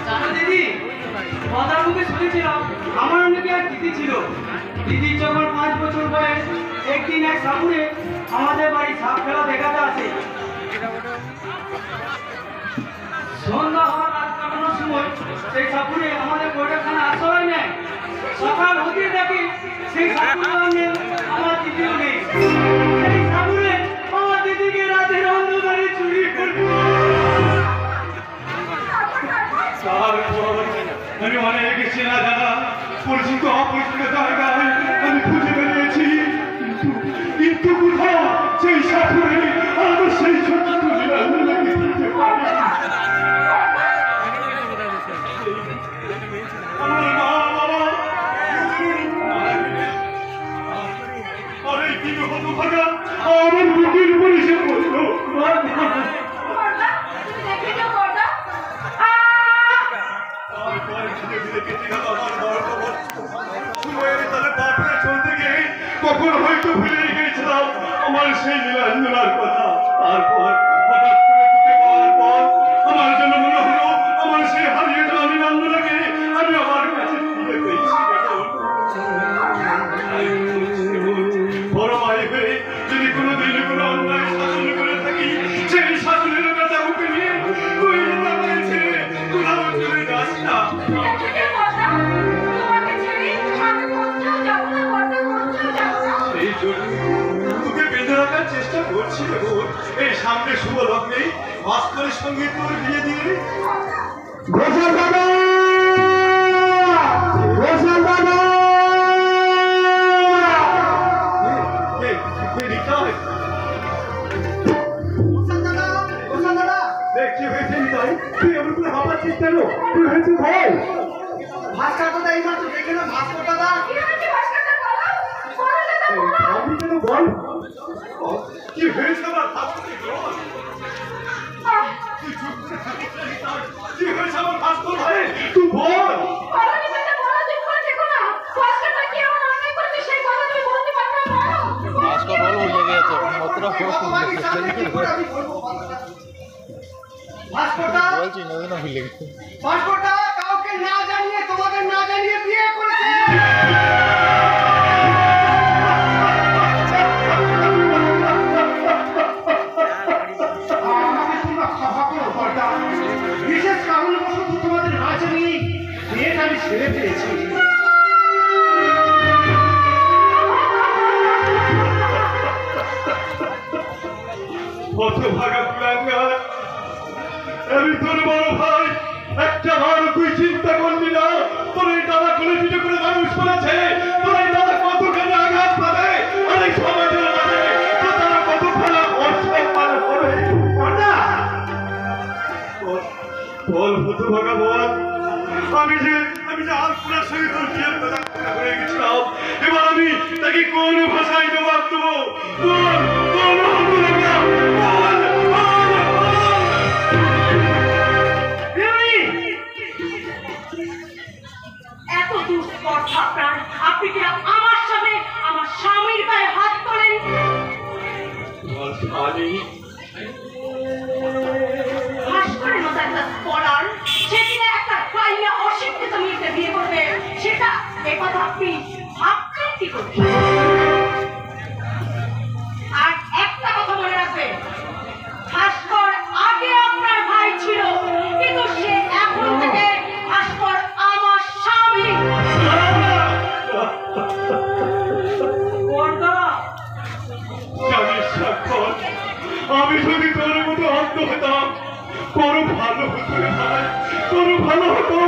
জানো দিদি, কথার মুখে শুনেছিলাম আমার নাকি এক দিদি ছিল। দিদির যখন 5 বছর বয়স, একদিন এক সাপুরে আমাদের বাড়ি সাপ খেলা দেখাতে আসে। সন্ধ্যা হওয়ার রাত কাটানোর সময় সেই সাপুরে আমাদের বৈঠকখানে আশ্রয় নেয়। সকাল হতে দেখি সেই সাপুরে আমার দিদিও নেই। সেই সাপুরে আমার দিদিকে রাতের অন্ধকারে চুরি করবে। আমি অনেক চেনা জানা পরিচিত অপরিচিত জায়গায় আমি খুঁজে বেরিয়েছি, কিন্তু কোথাও সেই সাপুরে আমার সেই ছোট্ট নীলাঞ্জনাকে খুঁজে পাই। আমার মা বাবা আরে কি হতভাগা আমার বুকের উপরে সে পড়লো। কখন হয়তো ভুলে গিয়েছিলাম আমার সেই নীলাঞ্জনার কথা। তারপর হঠাৎ করে ঢুকে পাওয়ার পর আমার জন্য মনে হলো আমার সেই হারিয়ে যাওয়া নীলাঞ্জনাকে আমি আমার কাছে ফিরে পেয়েছি। বড় মাই হয়ে যদি কোনোদিন কোনো অন্যায় শাসন করে থাকি, সেই শাসনের ব্যথা মুখে নিয়ে ওই ছেড়ে কোথাও চলে যাস না। তোকে বেঁধে রাখার চেষ্টা করছি। এই সামনে শুভ লগ্নে ভাস্করের সঙ্গে তোর বিয়ে দিয়ে দেখছি হয়েছে নিতাই, তুই এমন করে হাঁপাচ্ছিস কেন? তুই হয়েছে ভয় ভাস্কর দাদা এই মাত্র দেখে না। ভাস্কর দাদা আমি কেন বল কি হয়েছে আমার কি হয়েছে আমার ভাস্কর ভাই, তুই বল। ভাস্কর বল ভুলে গেছে বলছি নদীন ভুলে গেছে। ভাস্করটা কাউকে না জানিয়ে, তোমাদের না জানিয়ে বিয়ে করেছে। বিশেষ কারণবশত তোমাদের না জানিয়ে বিয়েটা আমি ছেড়ে পেয়েছি। হতভাগা কুলাঙ্গার, আমি তোর বড় ভাই, একটা বার তুই চিন্তা করবি না তোর এই দাদা কোলে পিঠে করে মানুষ করেছে। তোর এই দাদা কতখানি আঘাত পাবে আর এই সমাজের মাঝে তারা কতখানি অসম্মান হবে। বল হতভাগা বল, আমি যে আলপুরার সঙ্গে তোর বিয়ের কথা হয়ে গেছিলাম, এবার আমি তাকে কোন ভাষায় জবাব দেবো? বল বল হতভাগা বল। এত দুষ্কর্ষা প্রাণ, আপনি কি আমার সামনে আমার স্বামীর গায়ে হাত তোলেন? ভাস্করের মতো একটা স্কলার, সে কিনা একটা কাইয়া অশিক্ষিত মেয়েকে বিয়ে করবে, সেটা এ কথা আপনি ভাবছেন কি করে? আর একটা কথা মনে রাখবেন, ভাস্কর আগে আপনার ভাই ছিল, কিন্তু সে এখন থেকে ভাস্কর আমার স্বামী। আমি যদি তোর মতো অন্ধ হতাম, তোর ভালো হতো, তোর ভালো হতো।